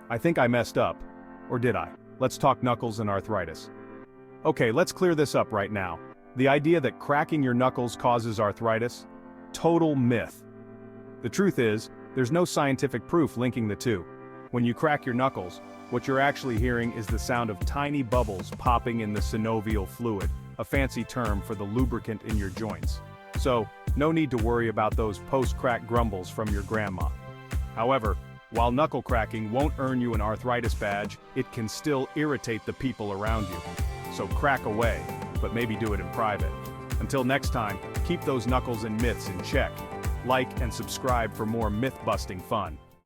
I think I messed up. Or did I? Let's talk knuckles and arthritis. Okay, let's clear this up right now. The idea that cracking your knuckles causes arthritis? Total myth. The truth is, there's no scientific proof linking the two. When you crack your knuckles, what you're actually hearing is the sound of tiny bubbles popping in the synovial fluid, a fancy term for the lubricant in your joints. So, no need to worry about those post-crack grumbles from your grandma. However, while knuckle cracking won't earn you an arthritis badge, it can still irritate the people around you. So crack away, but maybe do it in private. Until next time, keep those knuckles and myths in check. Like and subscribe for more myth-busting fun.